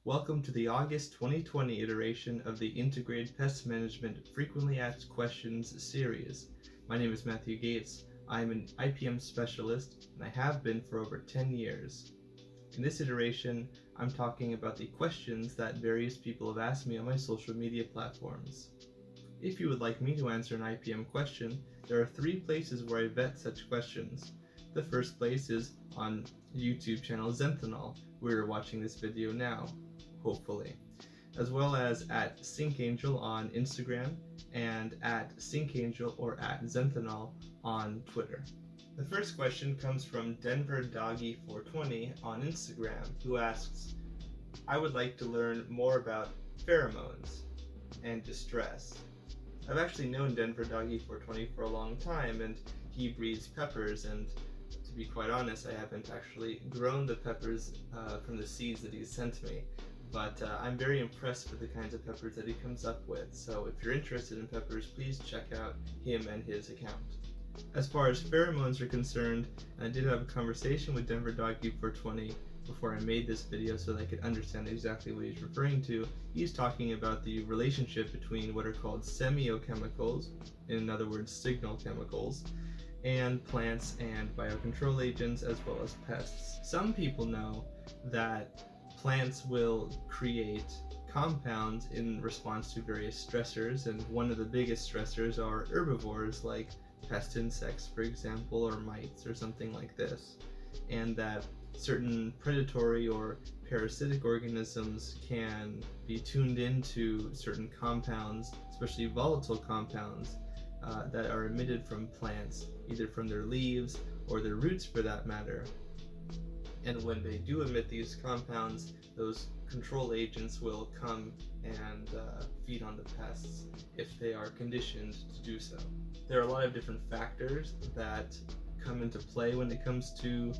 Welcome to the August 2020 iteration of the Integrated Pest Management Frequently Asked Questions series. My name is Matthew Gates. I'm an IPM specialist, and I have been for over 10 years. In this iteration, I'm talking about the questions that various people have asked me on my social media platforms. If you would like me to answer an IPM question, there are 3 places where I vet such questions. The first place is on YouTube channel Zenthanol, where you're watching this video now, hopefully, as well as at SyncAngel on Instagram and at SyncAngel or at Zenthanol on Twitter. The first question comes from Denver Doggy 420 on Instagram, who asks, I would like to learn more about pheromones and distress. I've actually known Denver Doggy 420 for a long time, and he breeds peppers, and to be quite honest, I haven't actually grown the peppers from the seeds that he's sent me, but I'm very impressed with the kinds of peppers that he comes up with. So if you're interested in peppers, please check out him and his account. As far as pheromones are concerned, I did have a conversation with Denver Doggy 420 before I made this video so that I could understand exactly what he's referring to. He's talking about the relationship between what are called semiochemicals, in other words signal chemicals, and plants and biocontrol agents, as well as pests. Some people know that plants will create compounds in response to various stressors, and one of the biggest stressors are herbivores like pest insects, for example, or mites or something like this, and that certain predatory or parasitic organisms can be tuned into certain compounds, especially volatile compounds, that are emitted from plants, either from their leaves or their roots for that matter. And when they do emit these compounds, those control agents will come and feed on the pests if they are conditioned to do so. There are a lot of different factors that come into play when it comes to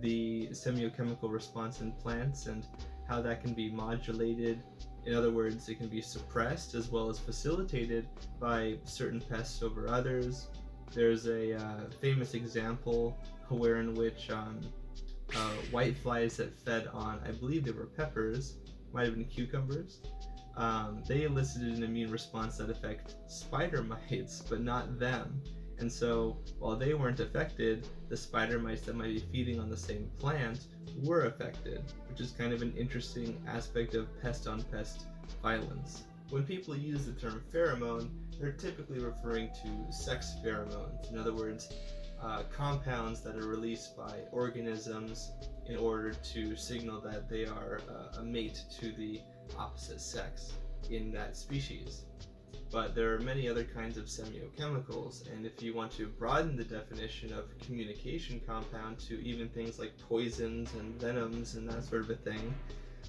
the semiochemical response in plants and how that can be modulated. In other words, it can be suppressed as well as facilitated by certain pests over others. There's a famous example in which whiteflies that fed on, I believe they were peppers, might have been cucumbers, they elicited an immune response that affected spider mites, but not them. And so, while they weren't affected, the spider mites that might be feeding on the same plant were affected, which is kind of an interesting aspect of pest-on-pest violence. When people use the term pheromone, they're typically referring to sex pheromones. In other words, compounds that are released by organisms in order to signal that they are a mate to the opposite sex in that species. But there are many other kinds of semiochemicals, and if you want to broaden the definition of communication compound to even things like poisons and venoms and that sort of a thing,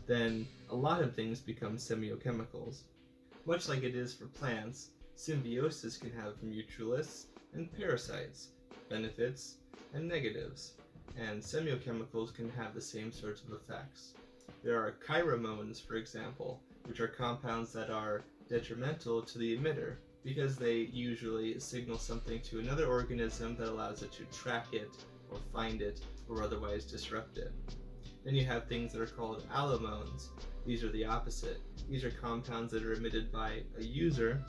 then a lot of things become semiochemicals. Much like it is for plants, symbiosis can have mutualists and parasites, benefits and negatives, and semiochemicals can have the same sorts of effects. There are chiromones, for example, which are compounds that are detrimental to the emitter because they usually signal something to another organism that allows it to track it or find it or otherwise disrupt it. Then you have things that are called allomones. These are the opposite. These are compounds that are emitted by a user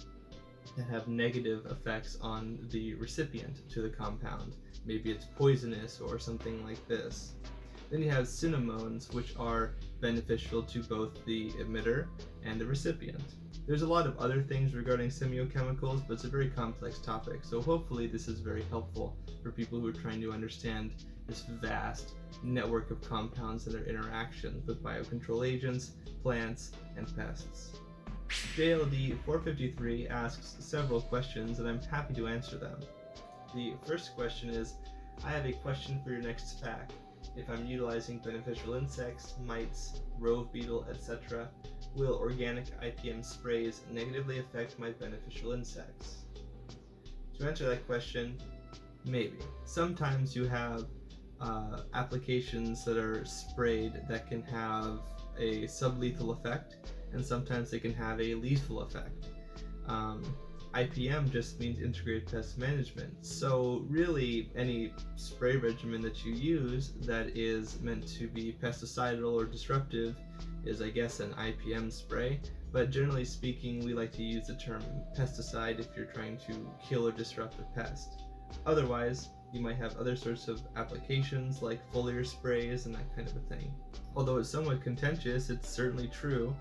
that have negative effects on the recipient to the compound. Maybe it's poisonous or something like this. Then you have cinnamones, which are beneficial to both the emitter and the recipient. There's a lot of other things regarding semiochemicals, but it's a very complex topic, so hopefully this is very helpful for people who are trying to understand this vast network of compounds and their interactions with biocontrol agents, plants, and pests. JLD 453 asks several questions, and I'm happy to answer them. The first question is, I have a question for your next fact. If I'm utilizing beneficial insects, mites, rove beetle, etc., will organic IPM sprays negatively affect my beneficial insects? To answer that question, maybe. Sometimes you have applications that are sprayed that can have a sublethal effect, and sometimes they can have a lethal effect. IPM just means integrated pest management. So really any spray regimen that you use that is meant to be pesticidal or disruptive is, I guess, an IPM spray, but generally speaking, we like to use the term pesticide if you're trying to kill or disrupt a pest. Otherwise, you might have other sorts of applications like foliar sprays and that kind of a thing. Although it's somewhat contentious, it's certainly true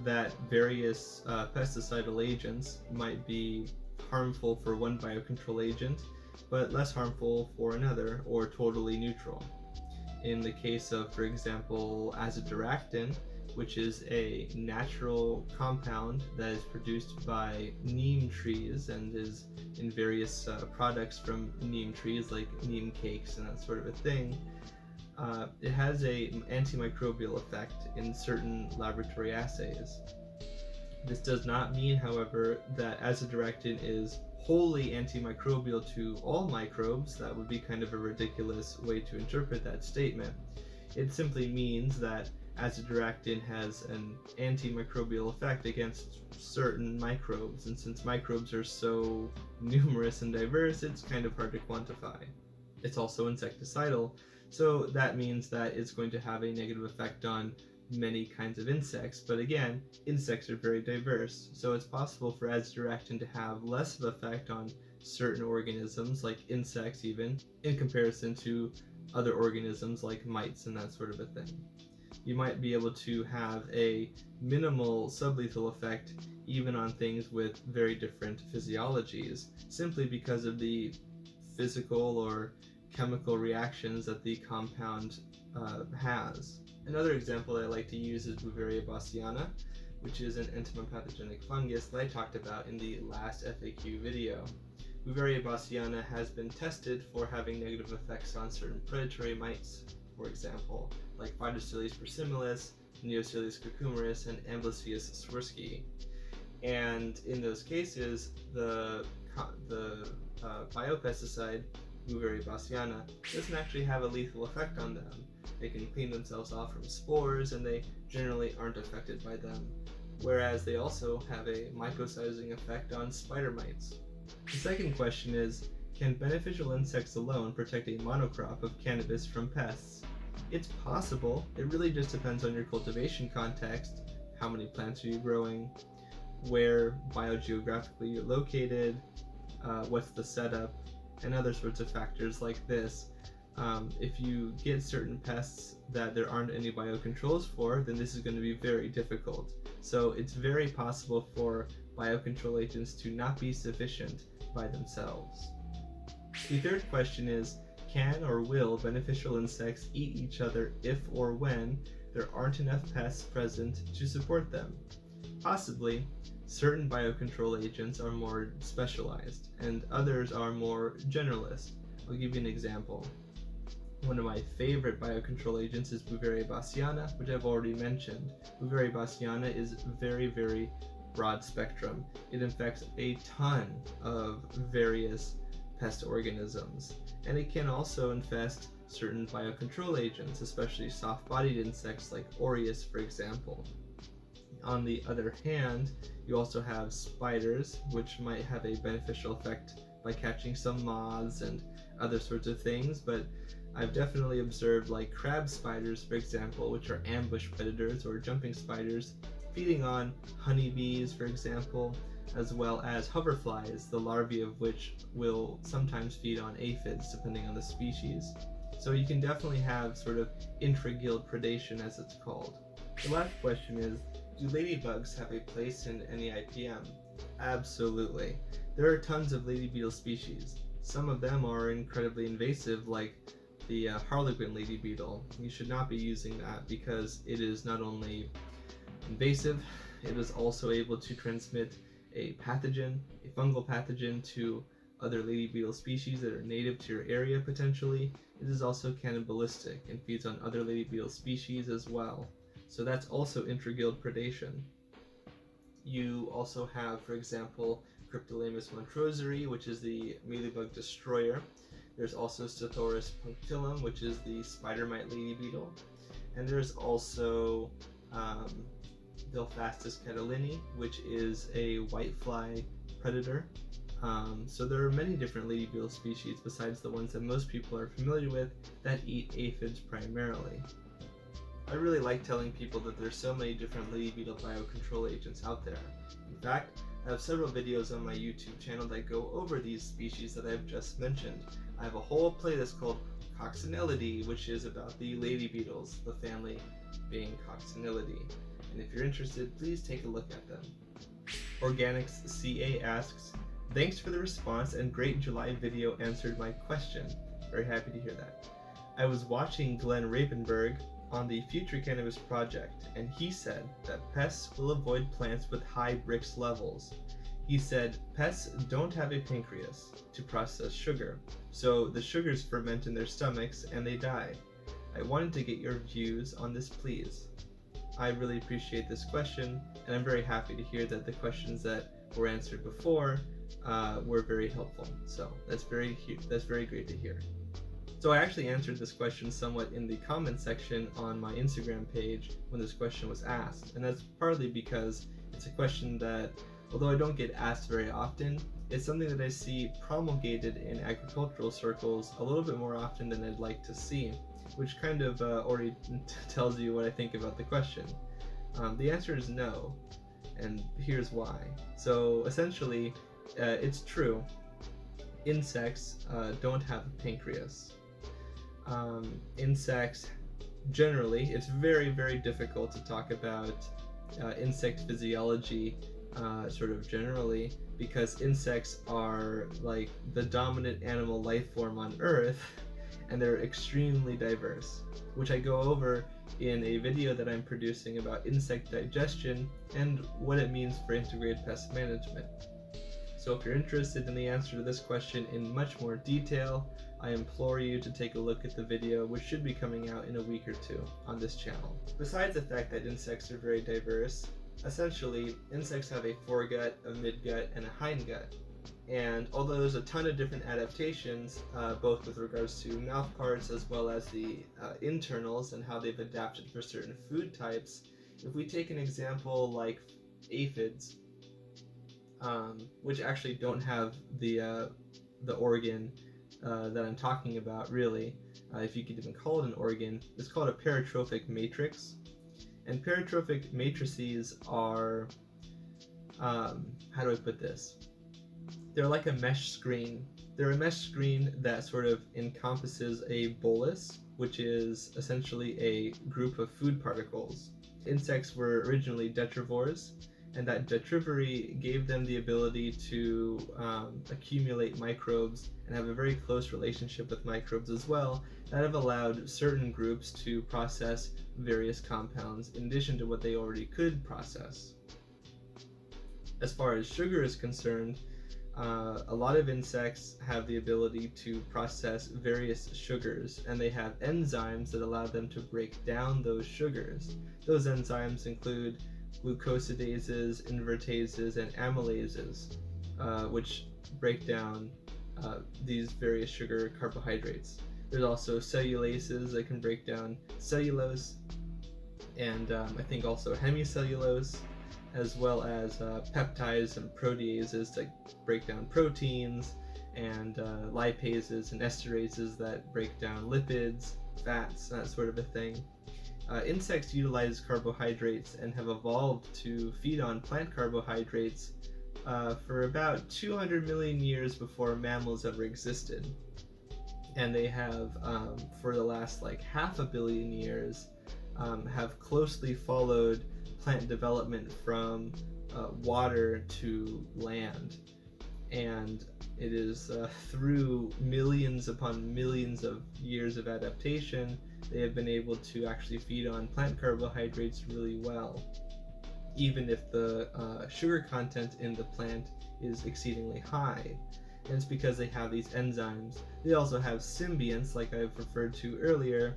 that various pesticidal agents might be harmful for one biocontrol agent, but less harmful for another, or totally neutral. In the case of, for example, azadirachtin, which is a natural compound that is produced by neem trees and is in various products from neem trees like neem cakes and that sort of a thing, it has an antimicrobial effect in certain laboratory assays. This does not mean, however, that azadirachtin is wholly antimicrobial to all microbes. That would be kind of a ridiculous way to interpret that statement. It simply means that azadirachtin has an antimicrobial effect against certain microbes, and since microbes are so numerous and diverse, it's kind of hard to quantify. It's also insecticidal, so that means that it's going to have a negative effect on many kinds of insects, but again, insects are very diverse, so it's possible for azadirachtin to have less of an effect on certain organisms, like insects even, in comparison to other organisms like mites and that sort of a thing. You might be able to have a minimal sublethal effect even on things with very different physiologies, simply because of the physical or chemical reactions that the compound has. Another example that I like to use is Beauveria bassiana, which is an entomopathogenic fungus that I talked about in the last FAQ video. Beauveria bassiana has been tested for having negative effects on certain predatory mites, for example, like Phytocilius persimilis, Neosilius cucumeris, and Amblyopsis swirsky. And in those cases, the biopesticide Beauveria bassiana doesn't actually have a lethal effect on them. They can clean themselves off from spores, and they generally aren't affected by them, whereas they also have a mycocising effect on spider mites. The second question is, can beneficial insects alone protect a monocrop of cannabis from pests? It's possible. It really just depends on your cultivation context, how many plants are you growing, where biogeographically you're located, what's the setup, and other sorts of factors like this. If you get certain pests that there aren't any biocontrols for, then this is going to be very difficult. So it's very possible for biocontrol agents to not be sufficient by themselves. The third question is, can or will beneficial insects eat each other if or when there aren't enough pests present to support them? Possibly. Certain biocontrol agents are more specialized, and others are more generalist. I'll give you an example. One of my favorite biocontrol agents is Beauveria bassiana, which I've already mentioned. Beauveria bassiana is very, very broad spectrum. It infects a ton of various pest organisms, and it can also infest certain biocontrol agents, especially soft-bodied insects like Aureus, for example. On the other hand, you also have spiders, which might have a beneficial effect by catching some moths and other sorts of things, but I've definitely observed like crab spiders, for example, which are ambush predators or jumping spiders, feeding on honeybees, for example, as well as hoverflies, the larvae of which will sometimes feed on aphids, depending on the species. So you can definitely have sort of intra-guild predation, as it's called. The last question is, do ladybugs have a place in any IPM? Absolutely. There are tons of lady beetle species. Some of them are incredibly invasive, like the harlequin lady beetle. You should not be using that because it is not only invasive, it is also able to transmit a pathogen, a fungal pathogen, to other lady beetle species that are native to your area potentially. It is also cannibalistic and feeds on other lady beetle species as well. So that's also intra-guild predation. You also have, for example, Cryptolaemus montroseri, which is the mealybug destroyer. There's also Stothoris punctillum, which is the spider mite lady beetle. And there's also Delphastus catalini, which is a whitefly predator. So there are many different lady beetle species besides the ones that most people are familiar with that eat aphids primarily. I really like telling people that there's so many different lady beetle biocontrol agents out there. In fact, I have several videos on my YouTube channel that go over these species that I've just mentioned. I have a whole playlist called Coccinellidae, which is about the lady beetles, the family being Coccinellidae. And if you're interested, please take a look at them. Organics CA asks, thanks for the response and great July video answered my question. Very happy to hear that. I was watching Glenn Rapenberg on the Future Cannabis Project, and he said that pests will avoid plants with high Brix levels. He said pests don't have a pancreas to process sugar, so the sugars ferment in their stomachs and they die. I wanted to get your views on this, please. I really appreciate this question, and I'm very happy to hear that the questions that were answered before were very helpful. So that's very great to hear. So I actually answered this question somewhat in the comment section on my Instagram page when this question was asked, and that's partly because it's a question that, although I don't get asked very often, it's something that I see promulgated in agricultural circles a little bit more often than I'd like to see, which kind of already tells you what I think about the question. The answer is no, and here's why. So essentially, it's true. Insects don't have a pancreas. Insects, generally, it's very, very difficult to talk about insect physiology sort of generally, because insects are like the dominant animal life form on Earth, and they're extremely diverse, which I go over in a video that I'm producing about insect digestion and what it means for integrated pest management. So if you're interested in the answer to this question in much more detail, I implore you to take a look at the video, which should be coming out in a week or two on this channel. Besides the fact that insects are very diverse, essentially insects have a foregut, a midgut, and a hindgut. And although there's a ton of different adaptations, both with regards to mouth parts as well as the internals and how they've adapted for certain food types, if we take an example like aphids, which actually don't have the organ that I'm talking about, really, if you could even call it an organ, it's called a paratrophic matrix. And paratrophic matrices are, how do I put this? They're like a mesh screen. They're a mesh screen that sort of encompasses a bolus, which is essentially a group of food particles. Insects were originally detrivores, and that detrivory gave them the ability to accumulate microbes and have a very close relationship with microbes as well, that have allowed certain groups to process various compounds in addition to what they already could process. As far as sugar is concerned, a lot of insects have the ability to process various sugars, and they have enzymes that allow them to break down those sugars. Those enzymes include glucosidases, invertases, and amylases, which break down these various sugar carbohydrates. There's also cellulases that can break down cellulose, and I think also hemicellulose, as well as peptides and proteases that break down proteins, and lipases and esterases that break down lipids, fats, that sort of a thing. Insects utilize carbohydrates and have evolved to feed on plant carbohydrates for about 200 million years before mammals ever existed. And they have, for the last like 500 million years, have closely followed plant development from water to land. And it is through millions upon millions of years of adaptation, they have been able to actually feed on plant carbohydrates really well, even if the sugar content in the plant is exceedingly high. And it's because they have these enzymes. They also have symbionts, like I've referred to earlier,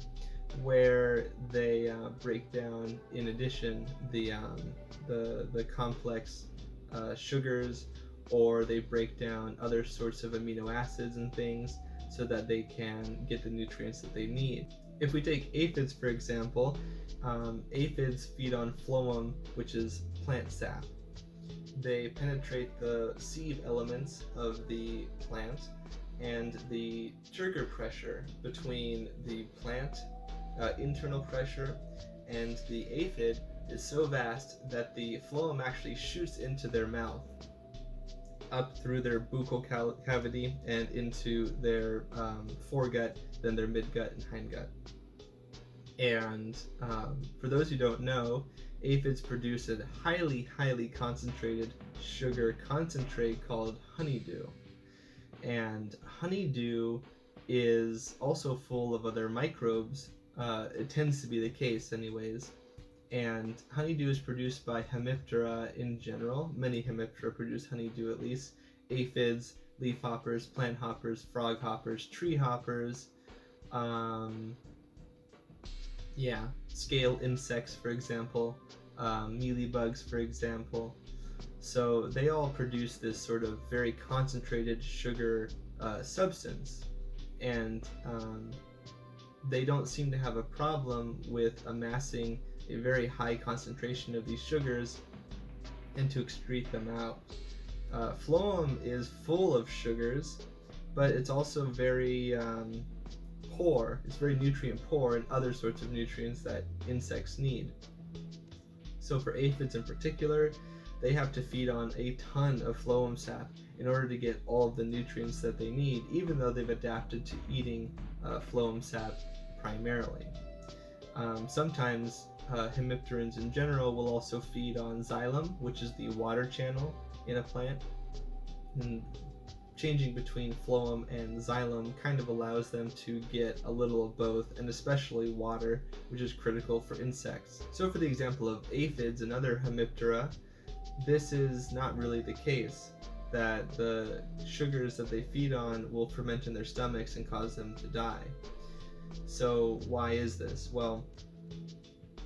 where they break down, in addition, the complex sugars, or they break down other sorts of amino acids and things so that they can get the nutrients that they need. If we take aphids, for example, aphids feed on phloem, which is plant sap. They penetrate the sieve elements of the plant, and the turgor pressure between the plant internal pressure and the aphid is so vast that the phloem actually shoots into their mouth, up through their buccal cavity and into their foregut, then their midgut and hindgut. And for those who don't know, aphids produce a highly concentrated sugar concentrate called honeydew. And honeydew is also full of other microbes. It tends to be the case anyways. And honeydew is produced by hemiptera in general. Many hemiptera produce honeydew at least. Aphids, leafhoppers, plant hoppers, frog hoppers, tree hoppers, scale insects, for example, mealybugs, for example. So they all produce this sort of very concentrated sugar substance, and they don't seem to have a problem with amassing a very high concentration of these sugars and to excrete them out. Phloem is full of sugars, but it's also very poor. It's very nutrient poor in other sorts of nutrients that insects need. So for aphids in particular, they have to feed on a ton of phloem sap in order to get all of the nutrients that they need, even though they've adapted to eating phloem sap primarily. Sometimes hemipterans in general will also feed on xylem, which is the water channel in a plant. And changing between phloem and xylem kind of allows them to get a little of both, and especially water, which is critical for insects. So for the example of aphids and other hemiptera, this is not really the case, that the sugars that they feed on will ferment in their stomachs and cause them to die. So why is this? Well,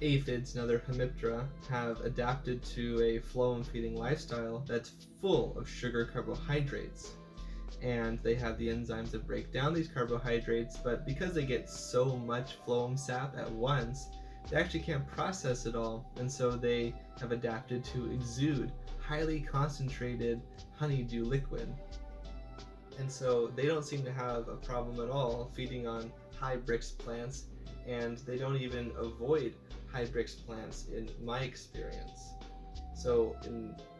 aphids and other hemiptera have adapted to a phloem feeding lifestyle that's full of sugar carbohydrates, and they have the enzymes that break down these carbohydrates, but because they get so much phloem sap at once, they actually can't process it all, and so they have adapted to exude highly concentrated honeydew liquid. And so they don't seem to have a problem at all feeding on Hybrix plants, and they don't even avoid Hybrix plants in my experience. So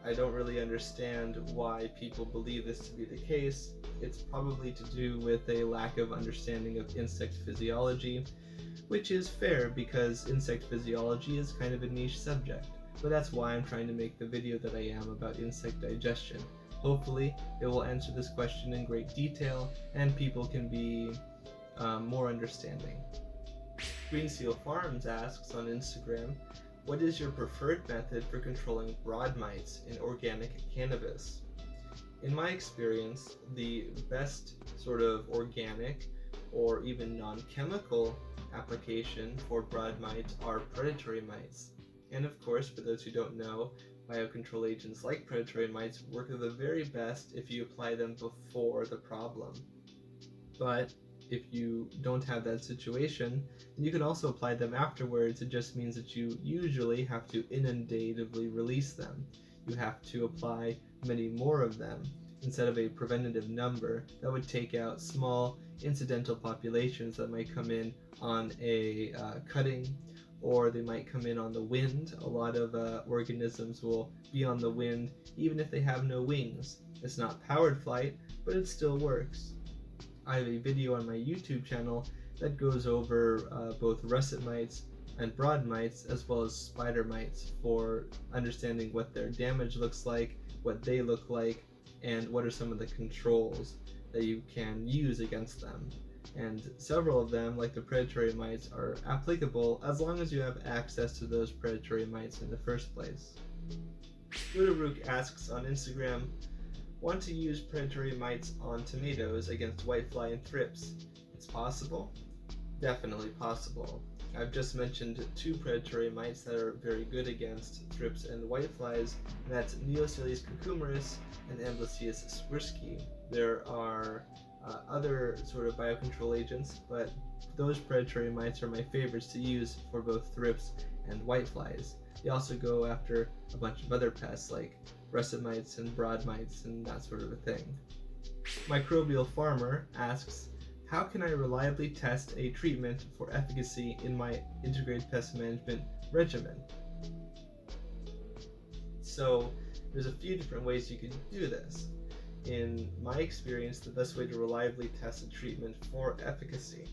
I don't really understand why people believe this to be the case. It's probably to do with a lack of understanding of insect physiology, which is fair because insect physiology is kind of a niche subject. But that's why I'm trying to make the video that I am about insect digestion. Hopefully it will answer this question in great detail and people can be more understanding. Green Seal Farms asks on Instagram, what is your preferred method for controlling broad mites in organic cannabis? In my experience, the best sort of organic or even non-chemical application for broad mites are predatory mites. And of course, for those who don't know, biocontrol agents like predatory mites work the very best if you apply them before the problem. But if you don't have that situation, then you can also apply them afterwards. It just means that you usually have to inundatively release them. You have to apply many more of them instead of a preventative number that would take out small incidental populations that might come in on a cutting, or they might come in on the wind. A lot of organisms will be on the wind even if they have no wings. It's not powered flight, but it still works. I have a video on my YouTube channel that goes over both russet mites and broad mites, as well as spider mites, for understanding what their damage looks like, what they look like, and what are some of the controls that you can use against them. And several of them, like the predatory mites, are applicable as long as you have access to those predatory mites in the first place. Ludaruk asks on Instagram, want to use predatory mites on tomatoes against whitefly and thrips. It's possible? Definitely possible. I've just mentioned two predatory mites that are very good against thrips and whiteflies, and that's Neosilius cucumeris and Amblyseius swirsky. There are other sort of biocontrol agents, but those predatory mites are my favorites to use for both thrips and whiteflies. They also go after a bunch of other pests like russet mites and broad mites and that sort of a thing. Microbial Farmer asks, How can I reliably test a treatment for efficacy in my integrated pest management regimen? So there's a few different ways you can do this. In my experience, the best way to reliably test a treatment for efficacy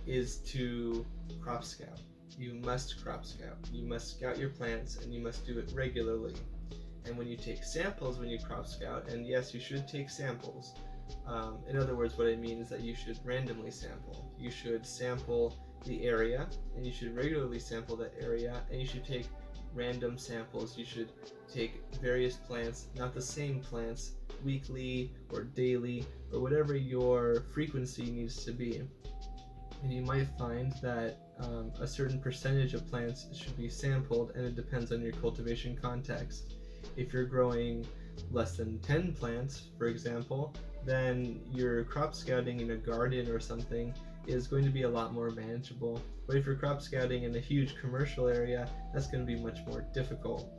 is to crop scout. You must crop scout. You must scout your plants, and you must do it regularly. And when you take samples when you crop scout, and yes, you should take samples. In other words, what I mean is that you should randomly sample. You should sample the area, and you should regularly sample that area, and you should take random samples. You should take various plants, not the same plants, weekly or daily, or whatever your frequency needs to be. And you might find that a certain percentage of plants should be sampled, and it depends on your cultivation context. If you're growing less than 10 plants, for example, then your crop scouting in a garden or something is going to be a lot more manageable. But if you're crop scouting in a huge commercial area, that's going to be much more difficult.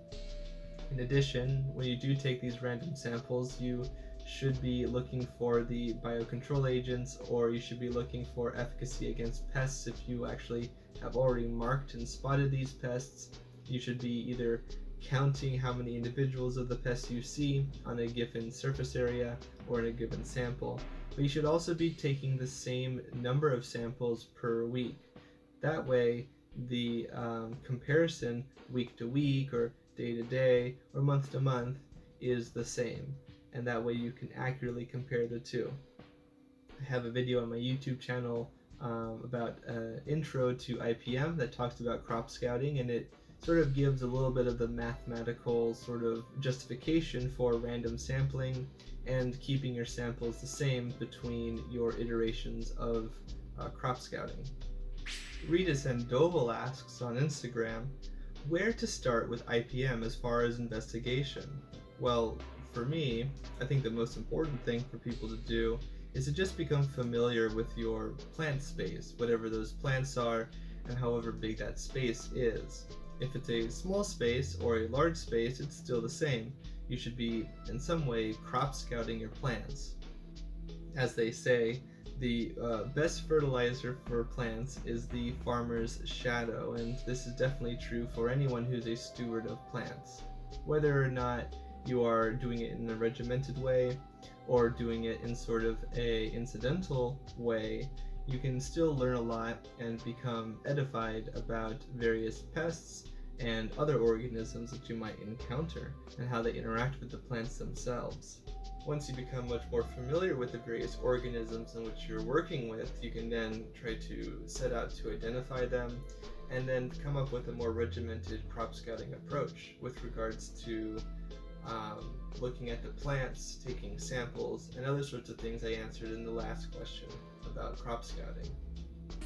In addition, when you do take these random samples, you should be looking for the biocontrol agents, or you should be looking for efficacy against pests. If you actually have already marked and spotted these pests, you should be either counting how many individuals of the pests you see on a given surface area or in a given sample. But you should also be taking the same number of samples per week. That way, the comparison week to week or day to day or month to month is the same, and that way you can accurately compare the two. I have a video on my YouTube channel about intro to IPM that talks about crop scouting, and it sort of gives a little bit of the mathematical sort of justification for random sampling and keeping your samples the same between your iterations of crop scouting. Rita Sandoval asks on Instagram, where to start with IPM as far as investigation? Well, for me, I think the most important thing for people to do is to just become familiar with your plant space, whatever those plants are and however big that space is. If it's a small space or a large space, it's still the same. You should be in some way crop scouting your plants. As they say, the best fertilizer for plants is the farmer's shadow, and this is definitely true for anyone who's a steward of plants. Whether or not you are doing it in a regimented way or doing it in sort of a incidental way, you can still learn a lot and become edified about various pests and other organisms that you might encounter and how they interact with the plants themselves. Once you become much more familiar with the various organisms in which you're working with, you can then try to set out to identify them and then come up with a more regimented crop scouting approach with regards to looking at the plants, taking samples, and other sorts of things I answered in the last question about crop scouting.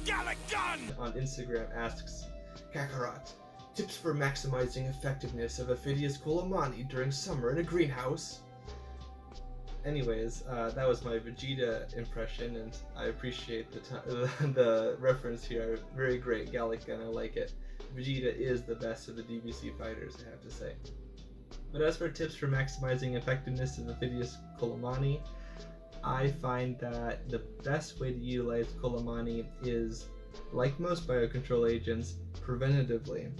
Got a gun! On Instagram asks, Kakarot, tips for maximizing effectiveness of Aphidius Kolomani during summer in a greenhouse? Anyways, that was my Vegeta impression, and I appreciate the reference here. Very great Gallic gun, I like it. Vegeta is the best of the DBC fighters, I have to say. But as for tips for maximizing effectiveness of Aphidius Kolomani, I find that the best way to utilize Kolomani is, like most biocontrol agents, preventatively,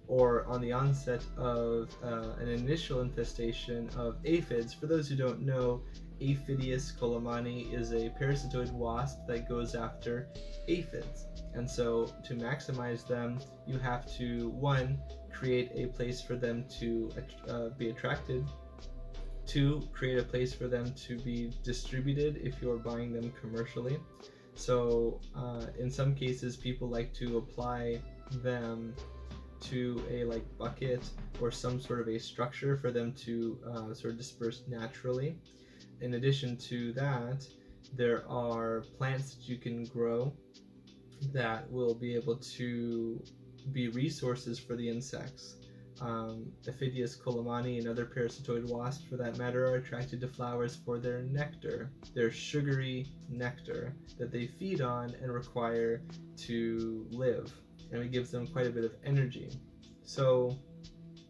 or on the onset of an initial infestation of aphids. For those who don't know, Aphidius Kolomani is a parasitoid wasp that goes after aphids. And so to maximize them, you have to, one, create a place for them to be attracted, two, create a place for them to be distributed if you're buying them commercially. So in some cases, people like to apply them to a bucket or some sort of a structure for them to sort of disperse naturally. In addition to that, there are plants that you can grow that will be able to be resources for the insects. Aphidius Kolomani and other parasitoid wasps, for that matter, are attracted to flowers for their nectar, their sugary nectar that they feed on and require to live, and it gives them quite a bit of energy. So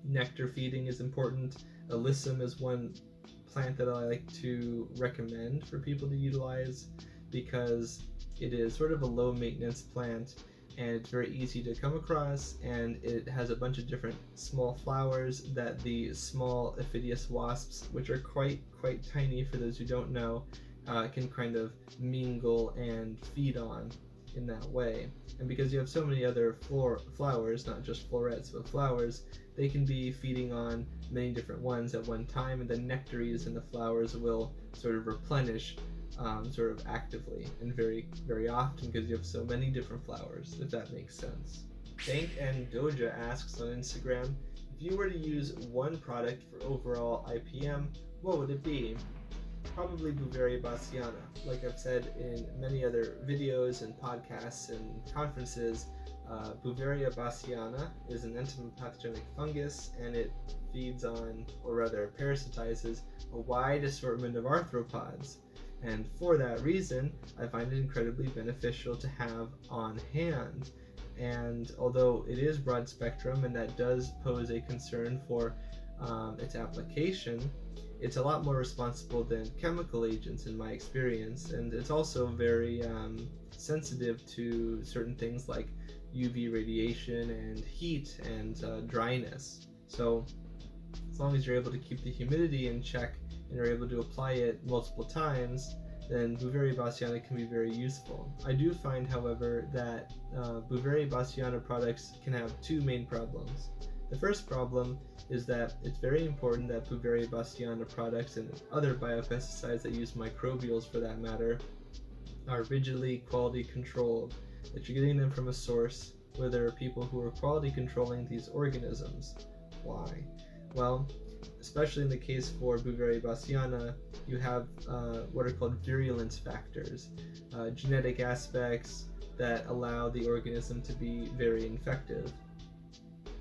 nectar feeding is important. Alyssum is one plant that I like to recommend for people to utilize because It is sort of a low maintenance plant, and it's very easy to come across, and it has a bunch of different small flowers that the small Aphidius wasps, which are quite tiny for those who don't know, can kind of mingle and feed on in that way. And because you have so many other flowers, not just florets, but flowers, they can be feeding on many different ones at one time, and the nectaries in the flowers will sort of replenish sort of actively and very often, because you have so many different flowers, if that makes sense. Bank and Doja asks on Instagram, if you were to use one product for overall IPM, what would it be? Probably Beauveria bassiana. Like I've said in many other videos and podcasts and conferences, Beauveria bassiana is an entomopathogenic fungus, and it feeds on, or rather parasitizes, a wide assortment of arthropods. And for that reason, I find it incredibly beneficial to have on hand. And although it is broad spectrum, and that does pose a concern for its application, it's a lot more responsible than chemical agents in my experience, and it's also very sensitive to certain things like UV radiation and heat and dryness. So as long as you're able to keep the humidity in check and are able to apply it multiple times, then Beauveria bassiana can be very useful. I do find, however, that Beauveria bassiana products can have two main problems. The first problem is that it's very important that Beauveria bassiana products and other biopesticides that use microbials for that matter are rigidly quality controlled, that you're getting them from a source where there are people who are quality controlling these organisms. Why? Well, especially in the case for Beauveria bassiana, you have what are called virulence factors, genetic aspects that allow the organism to be very infective.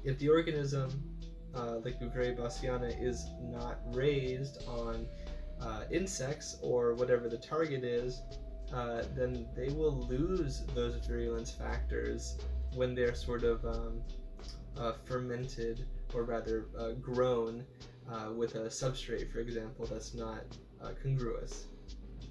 If the organism, like Beauveria bassiana, is not raised on insects or whatever the target is, then they will lose those virulence factors when they're sort of fermented, or rather grown with a substrate, for example, that's not congruous.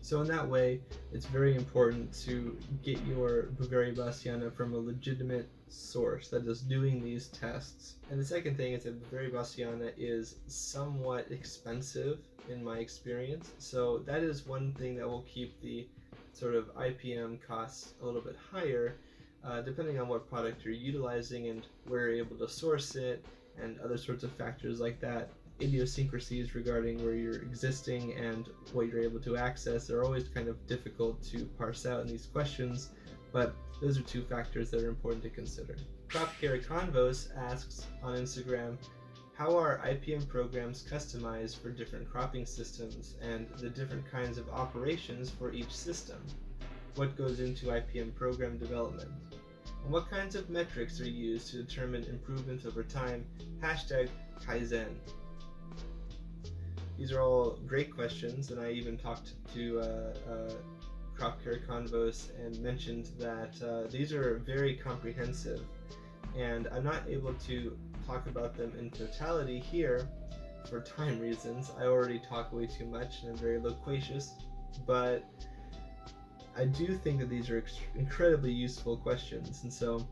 So in that way, it's very important to get your Beauveria bassiana from a legitimate source that is doing these tests. And the second thing is that Beauveria bassiana is somewhat expensive in my experience, so that is one thing that will keep the sort of IPM costs a little bit higher, depending on what product you're utilizing and where you're able to source it, and other sorts of factors like that. Idiosyncrasies regarding where you're existing and what you're able to access are always kind of difficult to parse out in these questions, but those are two factors that are important to consider. Crop Care Convos asks on Instagram, how are IPM programs customized for different cropping systems and the different kinds of operations for each system? What goes into IPM program development? And what kinds of metrics are used to determine improvements over time? #Kaizen. These are all great questions, and I even talked to Crop Care Convos and mentioned that these are very comprehensive, and I'm not able to talk about them in totality here for time reasons. I already talk way too much and I'm very loquacious, but I do think that these are incredibly useful questions. And so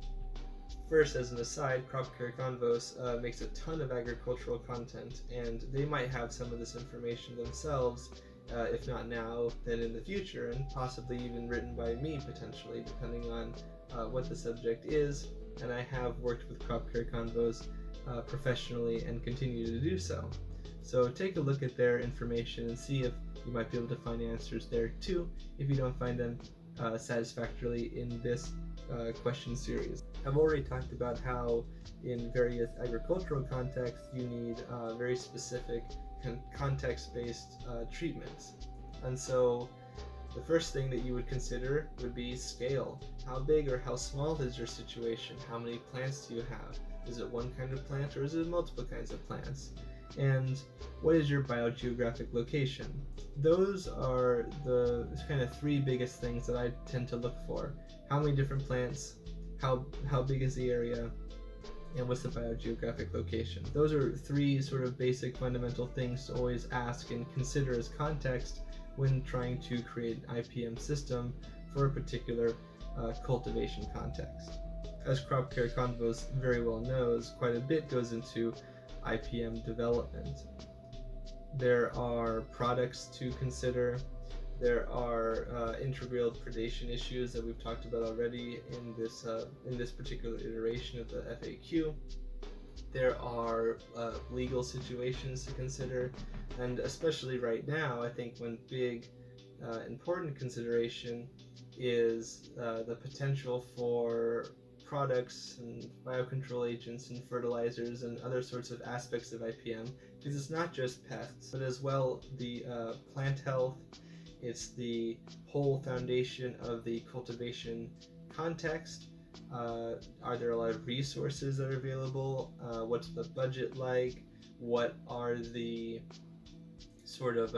first, as an aside, Crop Care Convos makes a ton of agricultural content, and they might have some of this information themselves, if not now, then in the future, and possibly even written by me potentially, depending on what the subject is. And I have worked with Crop Care Convos professionally and continue to do so. So take a look at their information and see if you might be able to find answers there too, if you don't find them satisfactorily in this question series. I've already talked about how in various agricultural contexts you need very specific context-based treatments. And so the first thing that you would consider would be scale. How big or how small is your situation? How many plants do you have? Is it one kind of plant or is it multiple kinds of plants? And what is your biogeographic location? Those are the kind of three biggest things that I tend to look for. How many different plants? How big is the area? And what's the biogeographic location? Those are three sort of basic fundamental things to always ask and consider as context when trying to create an IPM system for a particular cultivation context. As Crop Care Convos very well knows, quite a bit goes into IPM development. There are products to consider. There are intraviral predation issues that we've talked about already in this particular iteration of the FAQ. There are legal situations to consider, and especially right now, I think one big important consideration is the potential for products and biocontrol agents and fertilizers and other sorts of aspects of IPM, because it's not just pests, but as well the plant health. It's the whole foundation of the cultivation context. Are there a lot of resources that are available? What's the budget like? What are the sort of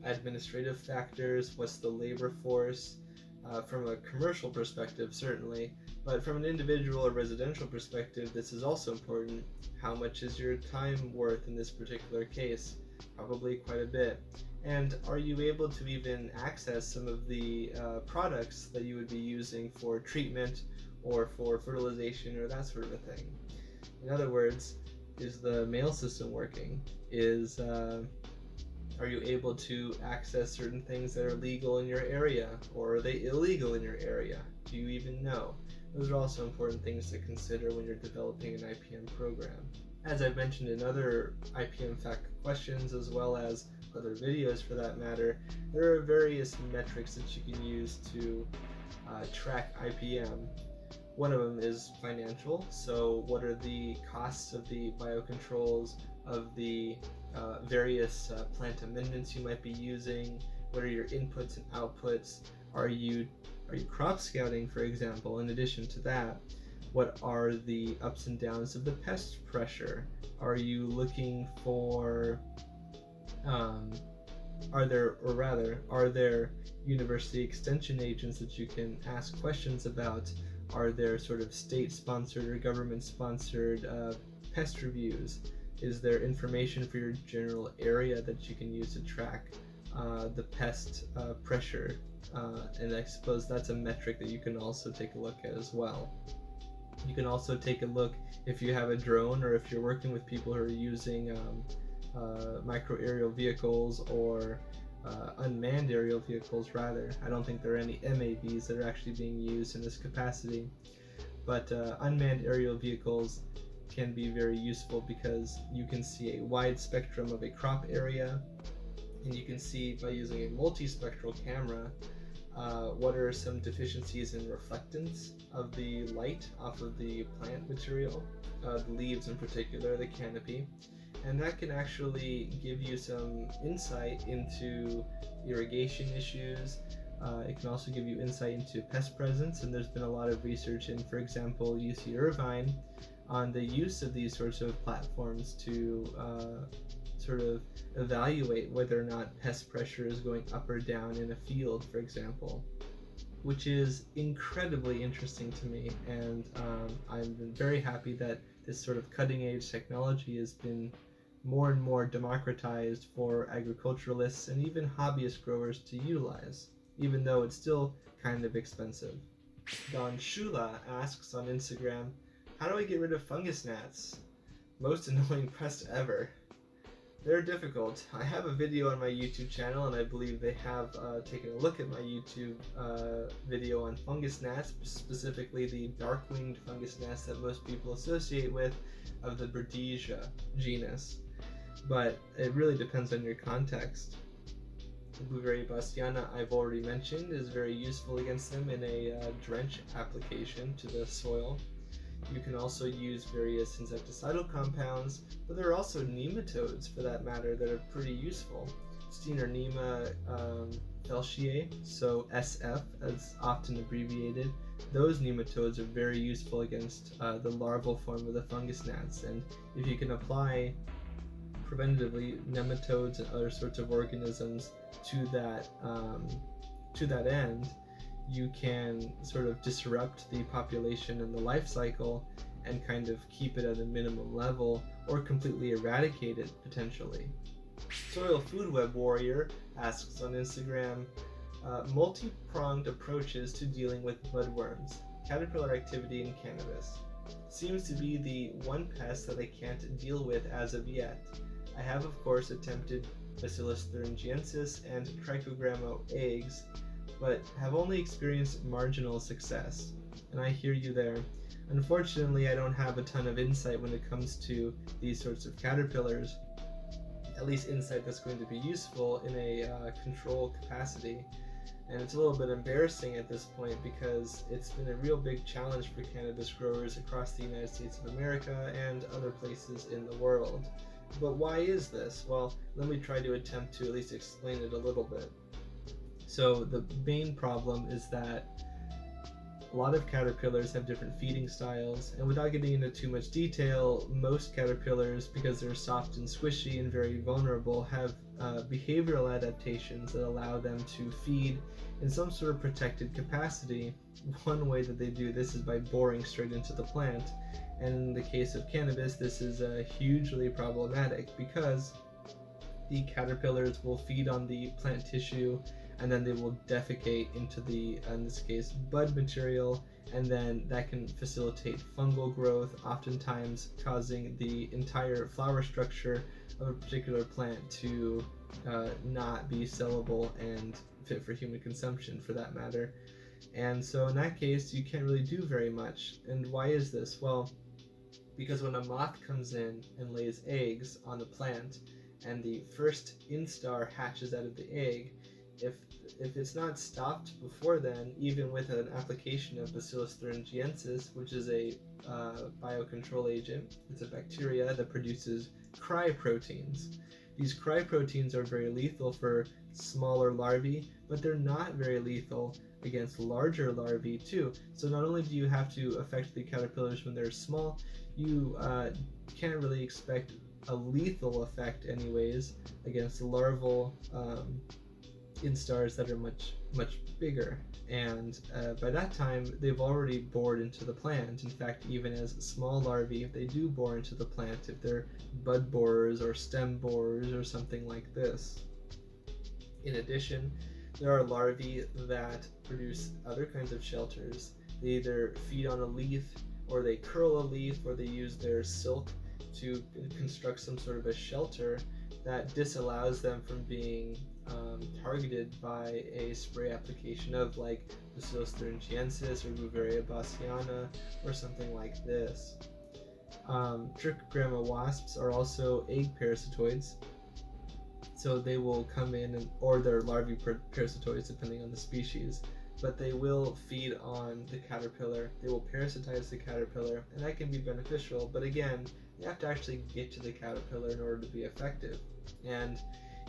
administrative factors? What's the labor force? From a commercial perspective, certainly, but from an individual or residential perspective, this is also important. How much is your time worth in this particular case? Probably quite a bit. And are you able to even access some of the products that you would be using for treatment or for fertilization or that sort of a thing? In other words, is the mail system working? Are you able to access certain things that are legal in your area, or are they illegal in your area? Do you even know? Those are also important things to consider when you're developing an IPM program. As I've mentioned in other IPM fact questions, as well as other videos for that matter, there are various metrics that you can use to track IPM. One of them is financial, so what are the costs of the biocontrols, of the various plant amendments you might be using? What are your inputs and outputs? Are you crop scouting, for example? In addition to that, what are the ups and downs of the pest pressure? Are you looking for are there university extension agents that you can ask questions about? Are there sort of state-sponsored or government-sponsored pest reviews? Is there information for your general area that you can use to track the pest pressure? And I suppose that's a metric that you can also take a look at as well. You can also take a look if you have a drone, or if you're working with people who are using micro aerial vehicles or unmanned aerial vehicles rather. I don't think there are any MAVs that are actually being used in this capacity, but unmanned aerial vehicles can be very useful because you can see a wide spectrum of a crop area, and you can see by using a multispectral camera what are some deficiencies in reflectance of the light off of the plant material, the leaves in particular, the canopy, and that can actually give you some insight into irrigation issues. It can also give you insight into pest presence, and there's been a lot of research in, for example, UC Irvine on the use of these sorts of platforms to sort of evaluate whether or not pest pressure is going up or down in a field, for example, which is incredibly interesting to me. And I'm very happy that this sort of cutting-edge technology has been more and more democratized for agriculturalists and even hobbyist growers to utilize, even though it's still kind of expensive. Don Shula asks on Instagram, how do I get rid of Fungusgnats? Most annoying pest ever. They're difficult. I have a video on my YouTube channel, and I believe they have taken a look at my YouTube video on Fungusgnats, specifically the dark-winged Fungusgnats that most people associate with, of the Burdizia genus. But it really depends on your context. The Bouverie bastiana, I've already mentioned, is very useful against them in a drench application to the soil. You can also use various insecticidal compounds, but there are also nematodes, for that matter, that are pretty useful. Steinernema felchiae, so SF as often abbreviated, those nematodes are very useful against the larval form of the Fungusgnats, and if you can apply preventatively nematodes and other sorts of organisms to that end, you can sort of disrupt the population and the life cycle and kind of keep it at a minimum level, or completely eradicate it potentially. Soil Food Web Warrior asks on Instagram, Multi-pronged approaches to dealing with budworms. Caterpillar activity in cannabis. Seems to be the one pest that I can't deal with as of yet. I have of course attempted Bacillus thuringiensis and Trichogramma eggs, but have only experienced marginal success. And I hear you there. Unfortunately, I don't have a ton of insight when it comes to these sorts of caterpillars, at least insight that's going to be useful in a control capacity. And it's a little bit embarrassing at this point because it's been a real big challenge for cannabis growers across the United States of America and other places in the world. But why is this? Well, let me try to attempt to at least explain it a little bit. So the main problem is that a lot of caterpillars have different feeding styles, and without getting into too much detail, most caterpillars, because they're soft and squishy and very vulnerable, have behavioral adaptations that allow them to feed in some sort of protected capacity. One way that they do this is by boring straight into the plant, and in the case of cannabis, this is hugely problematic because the caterpillars will feed on the plant tissue and then they will defecate into the, in this case, bud material, and then that can facilitate fungal growth, oftentimes causing the entire flower structure of a particular plant to not be sellable and fit for human consumption for that matter. And so in that case, you can't really do very much. And why is this? Well, because when a moth comes in and lays eggs on the plant and the first instar hatches out of the egg, if it's not stopped before then, even with an application of Bacillus thuringiensis, which is a biocontrol agent, it's a bacteria that produces cryproteins. These cryproteins are very lethal for smaller larvae, but they're not very lethal against larger larvae too. So not only do you have to affect the caterpillars when they're small, you can't really expect a lethal effect anyways against larval instars that are much bigger, and by that time they've already bored into the plant. In fact, even as small larvae, if they do bore into the plant, if they're bud borers or stem borers or something like this. In addition, there are larvae that produce other kinds of shelters. They either feed on a leaf, or they curl a leaf, or they use their silk to construct some sort of a shelter that disallows them from being targeted by a spray application of like Bacillus thuringiensis or Beauveria bassiana or something like this. Trichogramma wasps are also egg parasitoids, so they will come in or they're larvae parasitoids depending on the species, but they will feed on the caterpillar. They will parasitize the caterpillar, and that can be beneficial, but again, you have to actually get to the caterpillar in order to be effective. And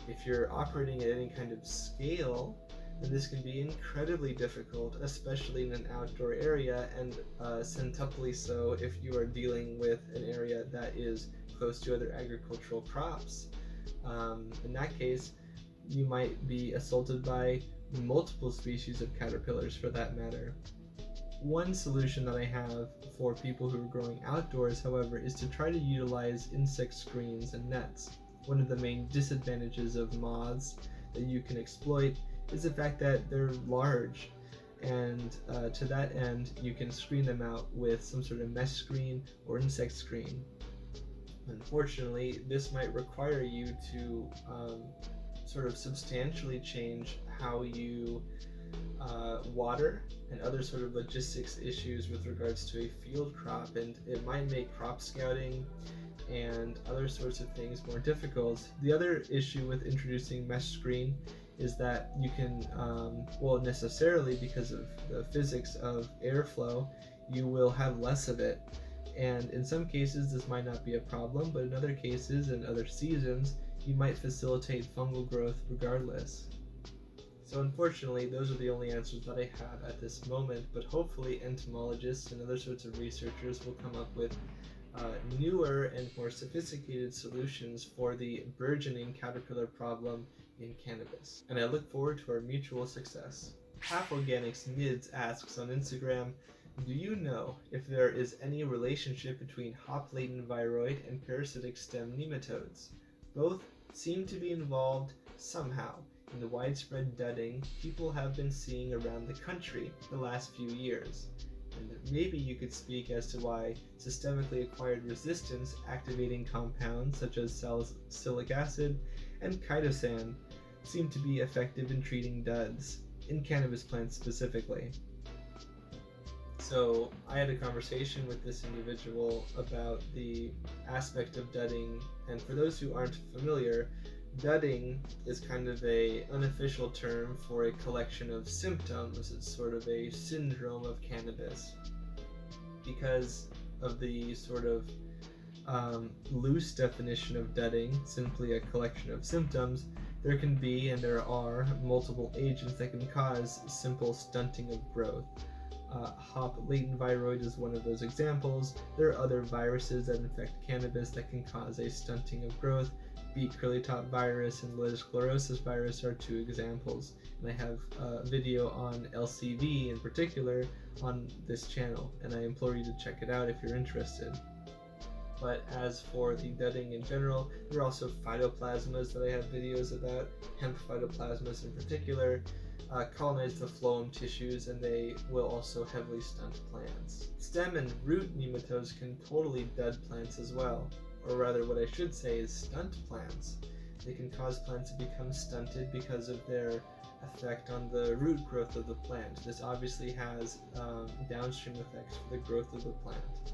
if you're operating at any kind of scale, then this can be incredibly difficult, especially in an outdoor area, and centuply so if you are dealing with an area that is close to other agricultural crops. In that case, you might be assaulted by multiple species of caterpillars for that matter. One solution that I have for people who are growing outdoors, however, is to try to utilize insect screens and nets. One of the main disadvantages of moths that you can exploit is the fact that they're large, and to that end you can screen them out with some sort of mesh screen or insect screen. Unfortunately, this might require you to sort of substantially change how you water and other sort of logistics issues with regards to a field crop, and it might make crop scouting and other sorts of things more difficult. The other issue with introducing mesh screen is that you can, well, necessarily because of the physics of airflow, you will have less of it. And in some cases this might not be a problem, but in other cases and other seasons, you might facilitate fungal growth regardless. So unfortunately, those are the only answers that I have at this moment, but hopefully entomologists and other sorts of researchers will come up with newer and more sophisticated solutions for the burgeoning caterpillar problem in cannabis. And I look forward to our mutual success. Half Organics Mids asks on Instagram, do you know if there is any relationship between hop latent viroid and parasitic stem nematodes? Both seem to be involved somehow. and the widespread dudding people have been seeing around the country the last few years. And maybe you could speak as to why systemically acquired resistance activating compounds such as salicylic acid and chitosan seem to be effective in treating duds, in cannabis plants specifically. So I had a conversation with this individual about the aspect of dudding, and for those who aren't familiar, dudding is kind of an unofficial term for a collection of symptoms. It's sort of a syndrome of cannabis. Because of the sort of loose definition of dudding, simply a collection of symptoms, there can be and there are multiple agents that can cause simple stunting of growth. Hop latent viroid is one of those examples. There are other viruses that infect cannabis that can cause a stunting of growth. Beet curly-top virus and Litter sclerosis virus are two examples. And I have a video on LCV in particular on this channel, and I implore you to check it out if you're interested. But as for the dudding in general, there are also phytoplasmas that I have videos about. Hemp phytoplasmas in particular colonize the phloem tissues, and they will also heavily stunt plants. Stem and root nematodes can totally dud plants as well, or rather what I should say is stunt plants. They can cause plants to become stunted because of their effect on the root growth of the plant. This obviously has downstream effects for the growth of the plant,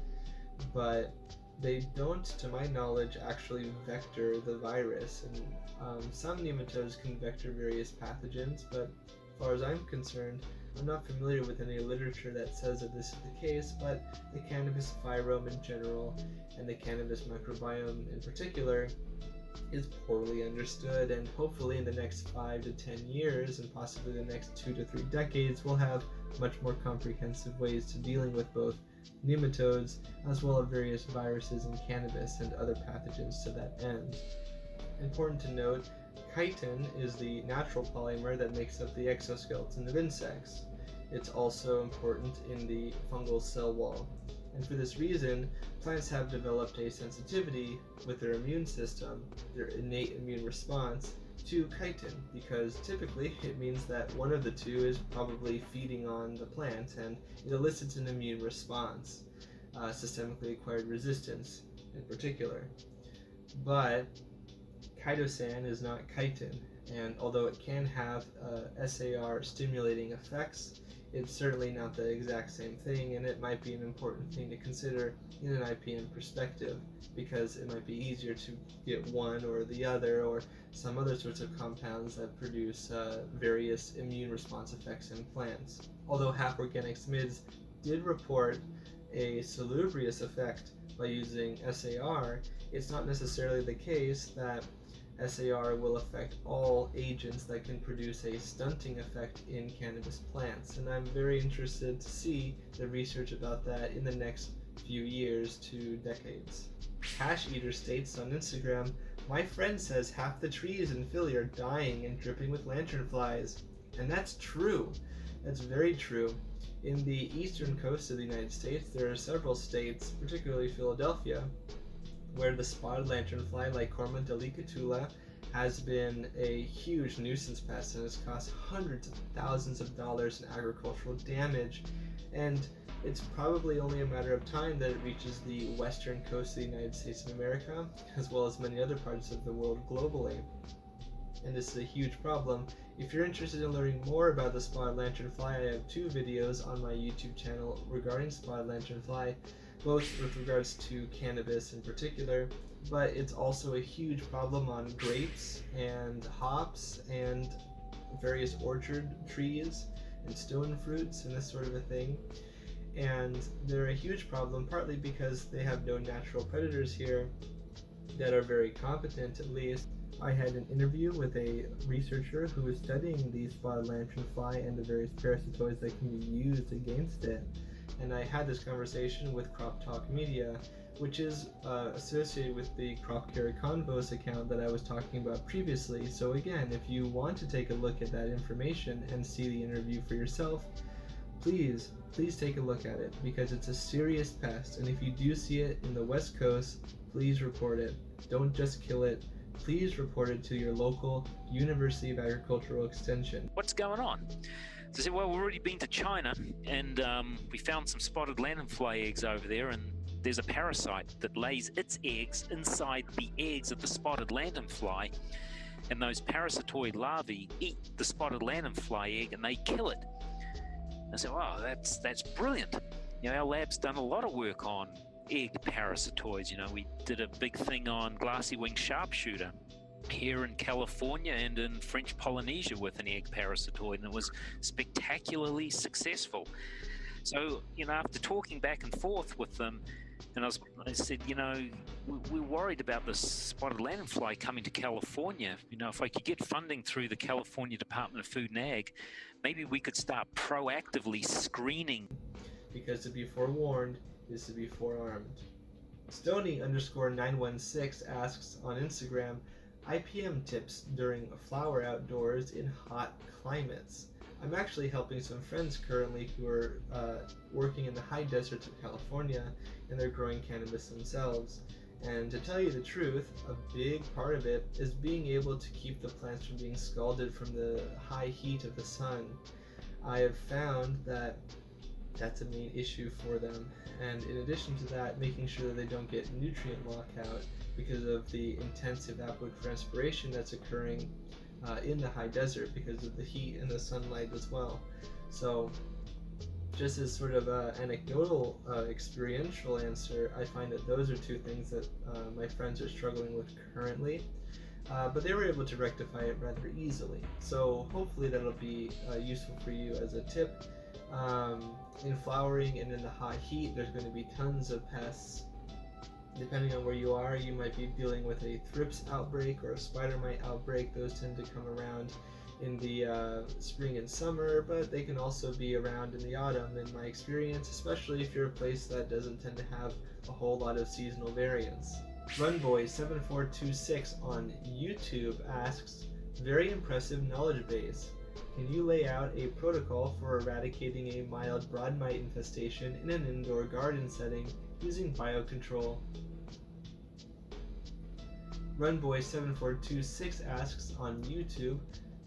but they don't, to my knowledge, actually vector the virus. And some nematodes can vector various pathogens, but as far as I'm concerned, I'm not familiar with any literature that says that this is the case, but the cannabis pherome in general and the cannabis microbiome in particular is poorly understood, and hopefully in the next 5 to 10 years and possibly the next 2 to 3 decades we'll have much more comprehensive ways to dealing with both nematodes as well as various viruses in cannabis and other pathogens to that end. Important to note, chitin is the natural polymer that makes up the exoskeleton of insects. It's also important in the fungal cell wall. And for this reason, plants have developed a sensitivity with their immune system, their innate immune response, to chitin, because typically it means that one of the two is probably feeding on the plant, and it elicits an immune response, systemically acquired resistance in particular. But chitosan is not chitin, and although it can have SAR stimulating effects, it's certainly not the exact same thing, and it might be an important thing to consider in an IPM perspective, because it might be easier to get one or the other, or some other sorts of compounds that produce various immune response effects in plants. Although Half Organics Mids did report a salubrious effect by using SAR, it's not necessarily the case that SAR will affect all agents that can produce a stunting effect in cannabis plants, and I'm very interested to see the research about that in the next few years to decades. Hash Eater states on Instagram, "My friend says half the trees in Philly are dying and dripping with lanternflies." And that's true. That's very true. In the eastern coast of the United States, there are several states, particularly Philadelphia, where the spotted lanternfly, Lycorma delicatula, has been a huge nuisance pest and has cost hundreds of thousands of dollars in agricultural damage, and it's probably only a matter of time that it reaches the western coast of the United States of America, as well as many other parts of the world globally. And this is a huge problem. If you're interested in learning more about the spotted lanternfly, I have 2 videos on my YouTube channel regarding spotted lanternfly, both with regards to cannabis in particular, but it's also a huge problem on grapes and hops and various orchard trees and stone fruits and this sort of a thing. And they're a huge problem partly because they have no natural predators here that are very competent, at least. I had an interview with a researcher who was studying the spotted lanternfly and the various parasitoids that can be used against it. And I had this conversation with Crop Talk Media, which is associated with the Crop Carry Convos account that I was talking about previously. So again, if you want to take a look at that information and see the interview for yourself, please take a look at it, because it's a serious pest, and if you do see it in the West Coast, please report it. Don't just kill it, please report it to your local University of Agricultural Extension. What's going on? So I said, well, we've already been to China, and we found some spotted lanternfly eggs over there, and there's a parasite that lays its eggs inside the eggs of the spotted lanternfly, and those parasitoid larvae eat the spotted lanternfly egg and they kill it. I said, wow, that's brilliant. Our lab's done a lot of work on egg parasitoids. We did a big thing on glassy-winged sharpshooter here in California and in French Polynesia with an egg parasitoid, and it was spectacularly successful. So, after talking back and forth with them, and I said, we're worried about this spotted lanternfly coming to California. If I could get funding through the California Department of Food and Ag, maybe we could start proactively screening. Because to be forewarned is to be forearmed. Stony_916 asks on Instagram, IPM tips during flower outdoors in hot climates. I'm actually helping some friends currently who are working in the high deserts of California, and they're growing cannabis themselves. And to tell you the truth, a big part of it is being able to keep the plants from being scalded from the high heat of the sun. I have found that that's a main issue for them, and in addition to that, making sure that they don't get nutrient lockout because of the intensive evapotranspiration that's occurring in the high desert because of the heat and the sunlight as well. So just as sort of an anecdotal experiential answer, I find that those are two things that my friends are struggling with currently, but they were able to rectify it rather easily. So hopefully that'll be useful for you as a tip. In flowering and in the high heat, there's going to be tons of pests. Depending on where you are, you might be dealing with a thrips outbreak or a spider mite outbreak. Those tend to come around in the spring and summer, but they can also be around in the autumn in my experience, especially if you're a place that doesn't tend to have a whole lot of seasonal variance. Runboy7426 on YouTube asks, very impressive knowledge base. Can you lay out a protocol for eradicating a mild broad mite infestation in an indoor garden setting using biocontrol? Runboy7426 asks on YouTube,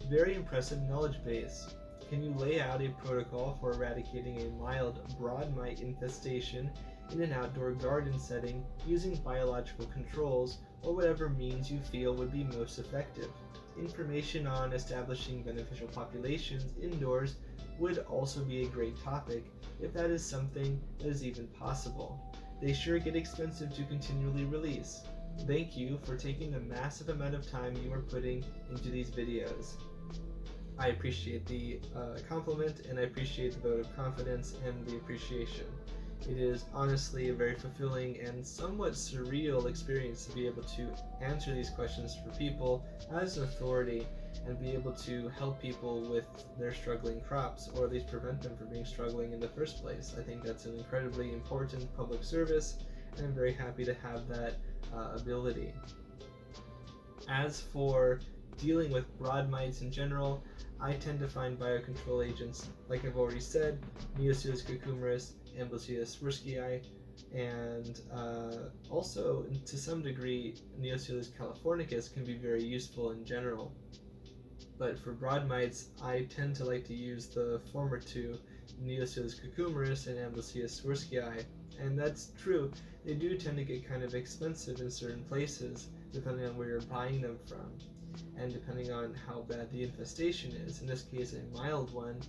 very impressive knowledge base. Can you lay out a protocol for eradicating a mild broad mite infestation in an outdoor garden setting using biological controls or whatever means you feel would be most effective? Information on establishing beneficial populations indoors would also be a great topic, if that is something that is even possible. They sure get expensive to continually release. Thank you for taking the massive amount of time you are putting into these videos. I appreciate the compliment, and I appreciate the vote of confidence and the appreciation. It is honestly a very fulfilling and somewhat surreal experience to be able to answer these questions for people as an authority and be able to help people with their struggling crops, or at least prevent them from being struggling in the first place. I think that's an incredibly important public service, and I'm very happy to have that ability. As for dealing with broad mites in general, I tend to find biocontrol agents, like I've already said, Neocetus cucumeris, Amblyseius swirsky, and also to some degree Neocetus californicus can be very useful in general. But for broad mites, I tend to like to use the former two, Neocetus cucumeris and Amblyseius swirsky, and that's true. They do tend to get kind of expensive in certain places, depending on where you're buying them from, and depending on how bad the infestation is. In this case, a mild one,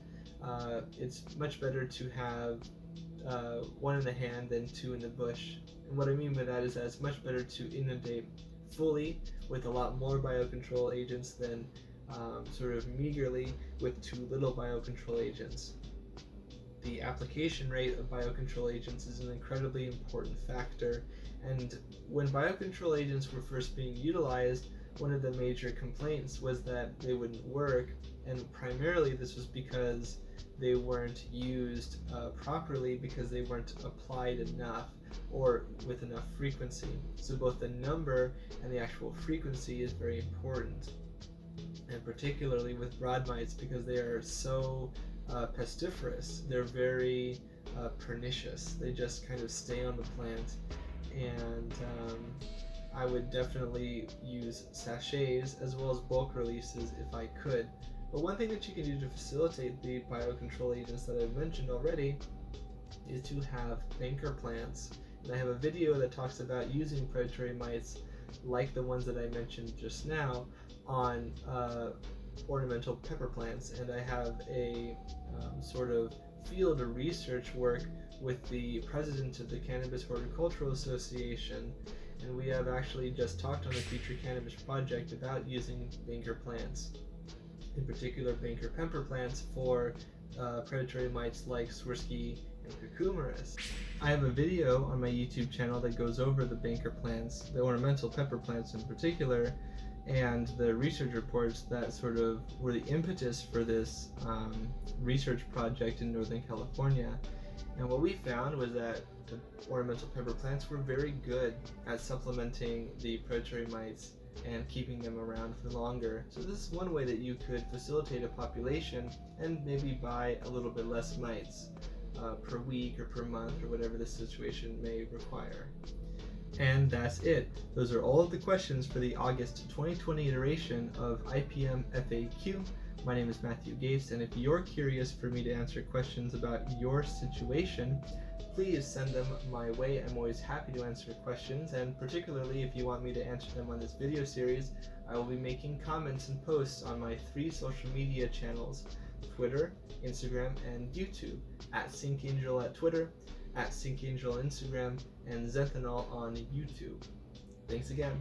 it's much better to have one in the hand than two in the bush. And what I mean by that is that it's much better to inundate fully with a lot more biocontrol agents than sort of meagerly with too little biocontrol agents. The application rate of biocontrol agents is an incredibly important factor, and when biocontrol agents were first being utilized, one of the major complaints was that they wouldn't work, and primarily this was because they weren't used properly, because they weren't applied enough or with enough frequency. So both the number and the actual frequency is very important, and particularly with broad mites, because they are so pestiferous. They're very pernicious. They just kind of stay on the plant, and I would definitely use sachets as well as bulk releases if I could. But one thing that you can do to facilitate the biocontrol agents that I've mentioned already is to have banker plants. And I have a video that talks about using predatory mites like the ones that I mentioned just now on ornamental pepper plants, and I have a sort of field of research work with the president of the Cannabis Horticultural Association, and we have actually just talked on the Future Cannabis Project about using banker plants, in particular banker pepper plants, for predatory mites like Swirsky and Cucumeris. I have a video on my YouTube channel that goes over the banker plants, the ornamental pepper plants in particular, and the research reports that sort of were the impetus for this research project in Northern California. And what we found was that the ornamental pepper plants were very good at supplementing the predatory mites and keeping them around for longer. So this is one way that you could facilitate a population and maybe buy a little bit less mites per week or per month or whatever the situation may require. And that's it. Those are all of the questions for the August 2020 iteration of IPM FAQ. My name is Matthew Gates, and if you're curious for me to answer questions about your situation, please send them my way. I'm always happy to answer questions, and particularly if you want me to answer them on this video series, I will be making comments and posts on my 3 social media channels: Twitter, Instagram, and YouTube, at SyncAngel at Twitter, at SyncAngel on Instagram, and Zenthanol on YouTube. Thanks again.